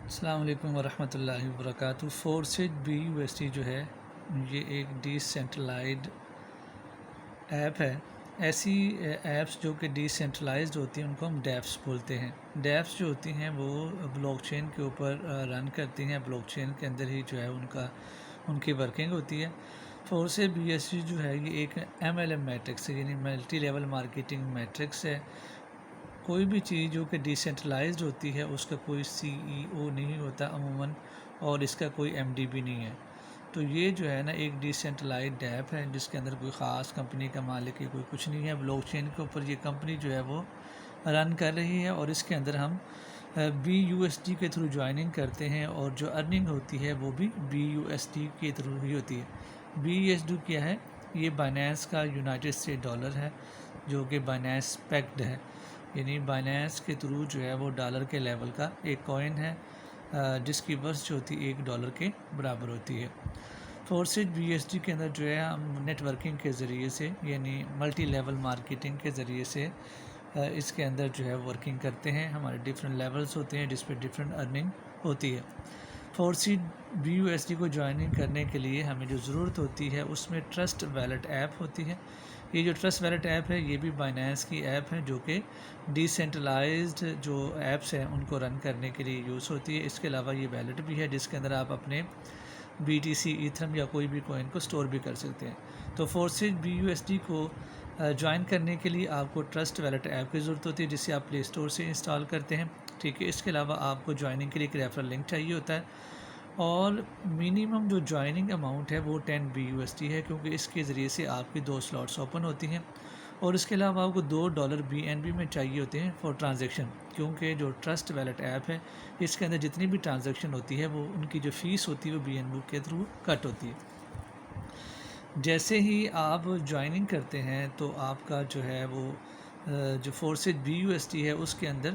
السلام علیکم ورحمۃ اللہ وبرکاتہ۔ فورسج BUSD جو ہے یہ ایک ڈی سینٹرلائزڈ ایپ ہے۔ ایسی ایپس جو کہ ڈی سینٹرلائزڈ ہوتی ہیں ان کو ہم ڈیپس بولتے ہیں۔ ڈیپس جو ہوتی ہیں وہ بلاک چین کے اوپر رن کرتی ہیں، بلاک چین کے اندر ہی جو ہے ان کی ورکنگ ہوتی ہے۔ فورسج BUSD جو ہے یہ ایک MLM میٹرکس ہے، یعنی ملٹی لیول مارکیٹنگ میٹرکس ہے۔ کوئی بھی چیز جو کہ ڈی سینٹرلائزڈ ہوتی ہے اس کا کوئی CEO نہیں ہوتا عموماً، اور اس کا کوئی MD بھی نہیں ہے۔ تو یہ جو ہے نا ایک ڈی سینٹرلائزڈ ایپ ہے جس کے اندر کوئی خاص کمپنی کا مالک ہے، کوئی کچھ نہیں ہے۔ بلاک چین کے اوپر یہ کمپنی جو ہے وہ رن کر رہی ہے، اور اس کے اندر ہم BUSD کے تھرو جوائننگ کرتے ہیں، اور جو ارننگ ہوتی ہے وہ بھی BUSD کے تھرو ہی ہوتی ہے۔ BUSD کیا ہے؟ یہ بائنینس کا یونائٹڈ اسٹیٹ ڈالر ہے، جو کہ بائنینس پیکڈ ہے، یعنی بائنینس کے تھرو جو ہے وہ ڈالر کے لیول کا ایک کوئن ہے جس کی ورث جو ہوتی ہے $1 کے برابر ہوتی ہے۔ فورسج BUSD کے اندر جو ہے ہم نیٹ ورکنگ کے ذریعے سے، یعنی ملٹی لیول مارکیٹنگ کے ذریعے سے اس کے اندر جو ہے ورکنگ کرتے ہیں۔ ہمارے ڈیفرنٹ لیولز ہوتے ہیں جس پہ ڈیفرنٹ ارننگ ہوتی ہے۔ فورسج BUSD کو جوائننگ کرنے کے لیے ہمیں جو ضرورت ہوتی ہے اس میں ٹرسٹ ویلٹ ایپ ہوتی ہے۔ یہ جو ٹرسٹ ویلٹ ایپ ہے یہ بھی بائنینس کی ایپ ہے، جو کہ ڈی سینٹرلائزڈ جو ایپس ہیں ان کو رن کرنے کے لیے یوز ہوتی ہے۔ اس کے علاوہ یہ ویلٹ بھی ہے جس کے اندر آپ اپنے BTC ایتھرم یا کوئی بھی کوئن کو سٹور بھی کر سکتے ہیں۔ تو فورسج BUSD کو جوائن کرنے کے لیے آپ کو ٹرسٹ ویلٹ ایپ کی ضرورت ہوتی ہے جسے آپ پلے اسٹور سے انسٹال کرتے ہیں، ٹھیک ہے۔ اس کے علاوہ آپ کو جوائننگ کے لیے ایک ریفرل لنک چاہیے ہوتا ہے، اور منیمم جو جوائننگ اماؤنٹ ہے وہ 10 BUSD ہے، کیونکہ اس کے ذریعے سے آپ کی 2 سلاٹس اوپن ہوتی ہیں، اور اس کے علاوہ آپ کو $2 BNB میں چاہیے ہوتے ہیں فار ٹرانزیکشن، کیونکہ جو ٹرسٹ ویلٹ ایپ ہے اس کے اندر جتنی بھی ٹرانزیکشن ہوتی ہے وہ ان کی جو فیس ہوتی ہے وہ BNB کے تھرو کٹ ہوتی ہے۔ جیسے ہی آپ جوائننگ کرتے ہیں تو آپ کا جو ہے وہ جو فورسج BUSD ہے اس کے اندر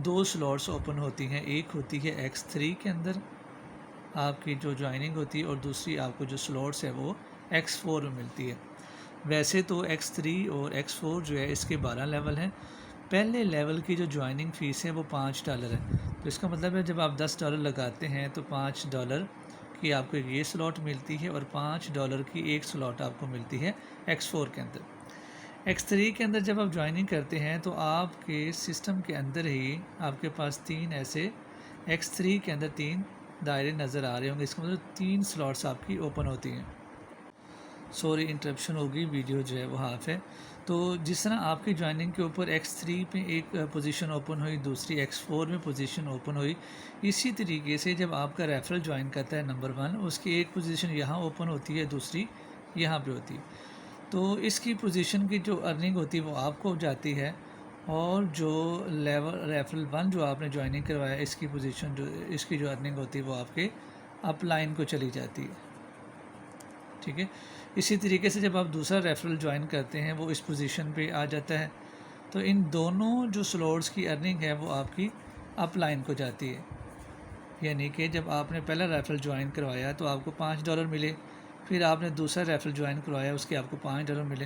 2 سلاٹس اوپن ہوتی ہیں، ایک ہوتی ہے X3 کے اندر آپ کی جو جوائننگ ہوتی ہے، اور دوسری آپ کو جو سلاٹس ہے وہ X4 میں ملتی ہے۔ ویسے تو X3 اور X4 جو ہے اس کے 12 لیول ہیں۔ پہلے لیول کی جو جوائننگ فیس ہے وہ $5 ہے، تو اس کا مطلب ہے جب آپ $10 لگاتے ہیں تو $5 کی آپ کو یہ سلاٹ ملتی ہے، اور $5 کی ایک سلاٹ آپ کو ملتی ہے X4 کے اندر۔ X3 کے اندر جب آپ جوائننگ کرتے ہیں تو آپ کے سسٹم کے اندر ہی آپ کے پاس 3 ایسے X3 کے اندر 3 دائرے نظر آ رہے ہوں گے، اس کا مطلب 3 سلاٹس آپ کی اوپن ہوتی ہیں۔ سوری انٹرپشن ہوگی، ویڈیو جو ہے وہ ہاف ہے۔ تو جس طرح آپ کی جوائننگ کے اوپر X3 پہ ایک پوزیشن اوپن ہوئی، دوسری X4 میں پوزیشن اوپن ہوئی، اسی طریقے سے جب آپ کا ریفرل جوائن کرتا ہے نمبر 1، اس کی ایک پوزیشن یہاں اوپن ہوتی ہے، دوسری یہاں پہ ہوتی ہے۔ تو اس کی پوزیشن کی جو ارننگ ہوتی ہے وہ آپ کو جاتی ہے، اور جو لیول ریفرل 1 جو آپ نے جوائننگ کروایا اس کی پوزیشن اس کی جو ارننگ ہوتی ہے وہ آپ کے اپ لائن کو چلی جاتی ہے، ٹھیک ہے۔ اسی طریقے سے جب آپ دوسرا ریفرل جوائن کرتے ہیں وہ اس پوزیشن پہ آ جاتا ہے، تو ان دونوں جو سلاٹس کی ارننگ ہے وہ آپ کی اپ لائن کو جاتی ہے، یعنی کہ جب آپ نے پہلا ریفرل جوائن کروایا تو آپ کو $5 ملے، پھر آپ نے دوسرا ریفرل جوائن کروایا اس کے آپ کو $5 ملے،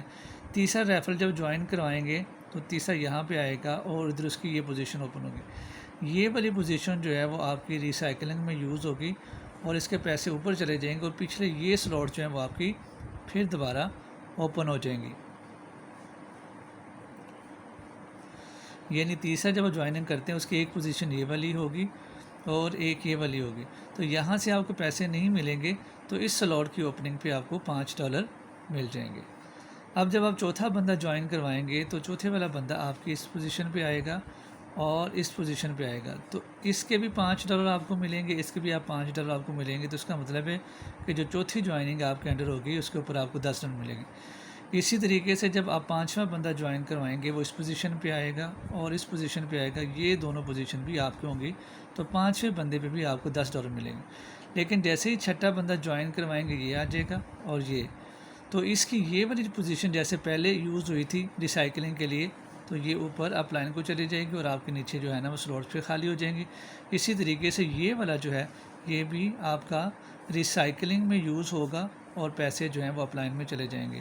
تیسرا ریفرل جب جوائن کروائیں گے تو تیسرا یہاں پہ آئے گا، اور ادھر اس کی یہ پوزیشن اوپن ہوگی۔ یہ والی پوزیشن جو ہے وہ آپ کی ریسائیکلنگ میں یوز ہوگی، اور اس کے پیسے اوپر چلے جائیں گے، اور پچھلے یہ سلاٹ جو ہیں وہ آپ کی پھر دوبارہ اوپن ہو جائیں گی۔ یعنی تیسرا جب آپ جوائننگ کرتے ہیں اس کی ایک پوزیشن یہ والی ہوگی اور ایک یہ والی ہوگی، تو یہاں سے آپ کو پیسے نہیں ملیں گے، تو اس سلاٹ کی اوپننگ پہ آپ کو $5 مل جائیں گے۔ اب جب آپ چوتھا بندہ جوائن کروائیں گے تو چوتھے والا بندہ آپ کی اس پوزیشن پہ آئے گا اور اس پوزیشن پہ آئے گا، تو اس کے بھی $5 آپ کو ملیں گے، اس کے بھی آپ $5 آپ کو ملیں گے، تو اس کا مطلب ہے کہ جو چوتھی جوائننگ آپ کے انڈر ہوگی اس کے اوپر آپ کو $10 ملیں گے۔ اسی طریقے سے جب آپ 5واں بندہ جوائن کروائیں گے وہ اس پوزیشن پہ آئے گا اور اس پوزیشن پہ آئے گا، یہ دونوں پوزیشن بھی آپ کی ہوں گی، تو 5ویں بندے پہ بھی آپ کو $10 ملیں گے۔ لیکن جیسے ہی چھٹا بندہ جوائن کروائیں گے یہ آ جائے گا، اور یہ تو اس کی یہ والی پوزیشن جیسے پہلے یوز ہوئی تھی ریسائیکلنگ کے لیے، تو یہ اوپر اپ لائن کو چلی جائے گی، اور آپ کے نیچے جو ہے نا وہ سلاٹس پہ خالی ہو جائیں گی۔ اسی طریقے سے یہ والا جو ہے یہ بھی آپ کا ریسائیکلنگ میں یوز ہوگا، اور پیسے جو ہیں وہ اپ لائن میں چلے جائیں گے۔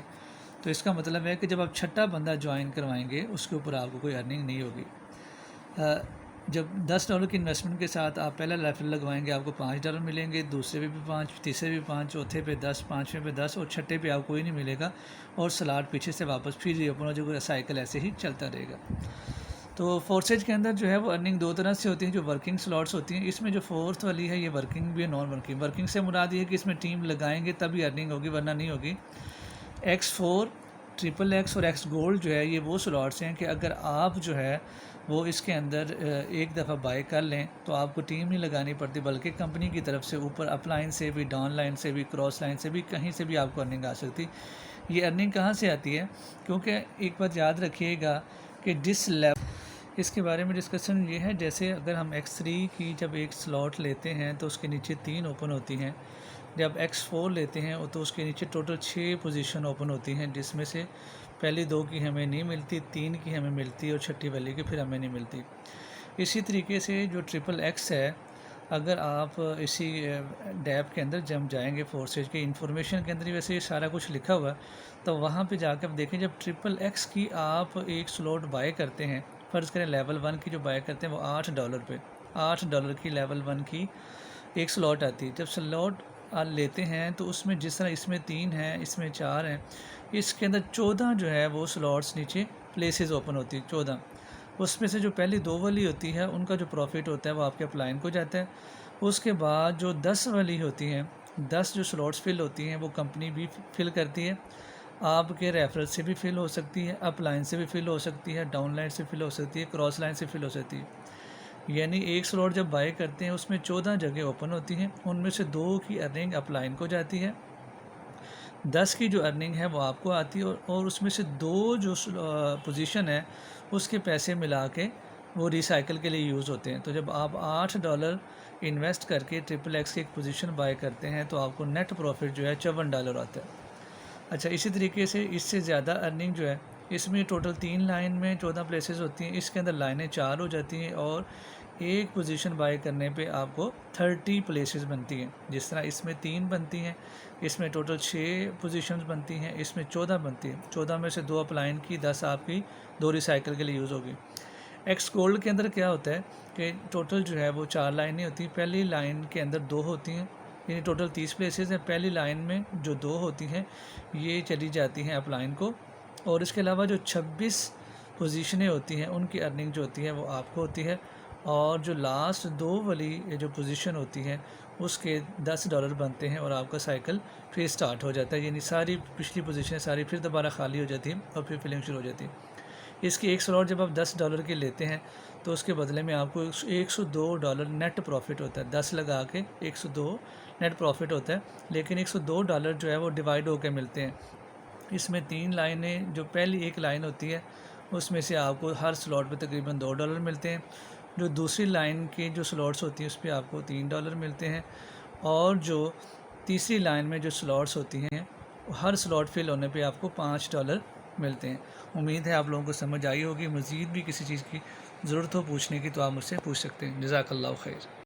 تو اس کا مطلب ہے کہ جب آپ چھٹا بندہ جوائن کروائیں گے اس کے اوپر آپ کو کوئی ارننگ نہیں ہوگی۔ جب $10 کی انویسٹمنٹ کے ساتھ آپ پہلا ریفرل لگوائیں گے آپ کو $5 ملیں گے، دوسرے پہ بھی 5، تیسرے بھی 5، چوتھے پہ 10، پانچویں پہ 10 اور چھٹے پہ آپ کوئی نہیں ملے گا، اور سلاٹ پیچھے سے واپس پھر ری اوپن ہو جائے گا، سائیکل ایسے ہی چلتا رہے گا۔ تو فورسیج کے اندر جو ہے وہ ارننگ دو طرح سے ہوتی ہیں، جو ورکنگ سلاٹس ہوتی ہیں، اس میں جو فورتھ والی ہے یہ ورکنگ بھی ہے، نان ورکنگ۔ ورکنگ سے مراد یہ ہے کہ اس میں ٹیم لگائیں گے تبھی ارننگ ہوگی ورنہ نہیں ہوگی۔ X4، XXX اور ایکس گولڈ جو ہے یہ وہ سلاٹس ہیں کہ اگر آپ جو ہے وہ اس کے اندر ایک دفعہ بائی کر لیں تو آپ کو ٹیم نہیں لگانی پڑتی، بلکہ کمپنی کی طرف سے اوپر اپ لائن سے بھی، ڈاؤن لائن سے بھی، کراس لائن سے بھی، کہیں سے بھی آپ کو ارننگ آ سکتی۔ یہ ارننگ کہاں سے آتی ہے؟ کیونکہ ایک بات یاد رکھیے گا کہ جس لیول، اس کے بارے میں ڈسکشن یہ ہے، جیسے اگر ہم X3 کی جب ایک سلاٹ لیتے ہیں تو اس کے نیچے 3 اوپن ہوتی ہیں، جب X4 لیتے ہیں تو اس کے نیچے ٹوٹل 6 پوزیشن اوپن ہوتی ہیں، جس میں سے پہلی 2 کی ہمیں نہیں ملتی، 3 کی ہمیں ملتی اور چھٹی والی کی پھر ہمیں نہیں ملتی۔ اسی طریقے سے جو XXX ہے، اگر آپ اسی ڈیپ کے اندر جب جائیں گے فورسیج کے انفارمیشن کے اندر ہی ویسے یہ سارا کچھ لکھا ہوا ہے، تو وہاں پہ جا کے آپ دیکھیں جب XXX کی آپ ایک سلاٹ بائی کرتے ہیں، فرض کریں لیول 1 کی جو بائی کرتے ہیں وہ $8 پہ، $8 کی لیول 1 کی ایک سلاٹ آتی ہے۔ جب سلاٹ لیتے ہیں تو اس میں جس طرح اس میں 3 ہیں، اس میں 4 ہیں، اس کے اندر 14 جو ہے وہ سلاٹس نیچے پلیسز اوپن ہوتی ہیں، 14۔ اس میں سے جو پہلی 2 والی ہوتی ہے ان کا جو پروفٹ ہوتا ہے وہ آپ کے اپ لائن کو جاتا ہے۔ اس کے بعد جو 10 والی ہوتی ہیں، 10 جو سلاٹس فل ہوتی ہیں وہ کمپنی بھی فل کرتی ہے، آپ کے ریفرل سے بھی فل ہو سکتی ہے، اپ لائن سے بھی فل ہو سکتی ہے، ڈاؤن لائن سے فل ہو سکتی ہے، کراس لائن سے فل ہو سکتی ہے۔ یعنی ایک سلاٹ جب بائی کرتے ہیں اس میں 14 جگہ اوپن ہوتی ہیں، ان میں سے 2 کی ارننگ اپ لائن کو جاتی ہے، 10 کی جو ارننگ ہے وہ آپ کو آتی ہے، اور اس میں سے 2 جو پوزیشن ہے اس کے پیسے ملا کے وہ ریسائیکل کے لیے یوز ہوتے ہیں۔ تو جب آپ $8 انویسٹ کر کے XXX کی ایک پوزیشن بائی کرتے ہیں تو آپ کو نیٹ پروفٹ جو ہے $54 آتا ہے۔ اچھا، اسی طریقے سے اس سے زیادہ ارننگ جو ہے، اس میں ٹوٹل 3 لائن میں 14 پلیسز ہوتی ہیں، اس کے اندر لائنیں 4 ہو جاتی ہیں، اور ایک پوزیشن بائی کرنے پہ آپ کو 30 پلیسز بنتی ہیں۔ جس طرح اس میں 3 بنتی ہیں، اس میں ٹوٹل 6 پوزیشنز بنتی ہیں، اس میں 14 بنتی ہیں، 14 میں سے 2 اپ لائن کی، 10 آپ کی 2 ریسائیکل کے لیے یوز ہوگی۔ ایکس گولڈ کے اندر کیا ہوتا ہے کہ ٹوٹل جو ہے وہ 4 لائنیں ہوتی ہیں، پہلی لائن کے اندر 2 ہوتی ہیں، یعنی ٹوٹل 30 پلیسز ہیں، پہلی لائن میں جو 2 ہوتی ہیں یہ چلی جاتی ہیں اپ لائن کو، اور اس کے علاوہ جو 26 پوزیشنیں ہوتی ہیں ان کی ارننگ جو ہوتی ہے وہ آپ کو ہوتی ہے، اور جو لاسٹ 2 والی جو پوزیشن ہوتی ہیں اس کے $10 بنتے ہیں، اور آپ کا سائیکل پھر سٹارٹ ہو جاتا ہے، یعنی ساری پچھلی پوزیشنیں ساری پھر دوبارہ خالی ہو جاتی ہیں اور پھر فلنگ شروع ہو جاتی ہے۔ اس کی ایک سلاٹ جب آپ $10 کے لیتے ہیں تو اس کے بدلے میں آپ کو $102 نیٹ پروفٹ ہوتا ہے، 10 لگا کے 102 نیٹ پروفٹ ہوتا ہے، لیکن $102 جو ہے وہ ڈیوائڈ ہو کے ملتے ہیں۔ اس میں 3 لائنیں، جو پہلی ایک لائن ہوتی ہے اس میں سے آپ کو ہر سلاٹ پہ تقریباً $2 ملتے ہیں، جو دوسری لائن کی جو سلاٹس ہوتی ہیں اس پہ آپ کو $3 ملتے ہیں، اور جو تیسری لائن میں جو سلاٹس ہوتی ہیں ہر سلاٹ فل ہونے پہ آپ کو $5 ملتے ہیں۔ امید ہے آپ لوگوں کو سمجھ آئی ہوگی۔ مزید بھی کسی چیز کی ضرورت ہو پوچھنے کی تو آپ مجھ سے پوچھ سکتے ہیں۔ جزاک اللہ خیر۔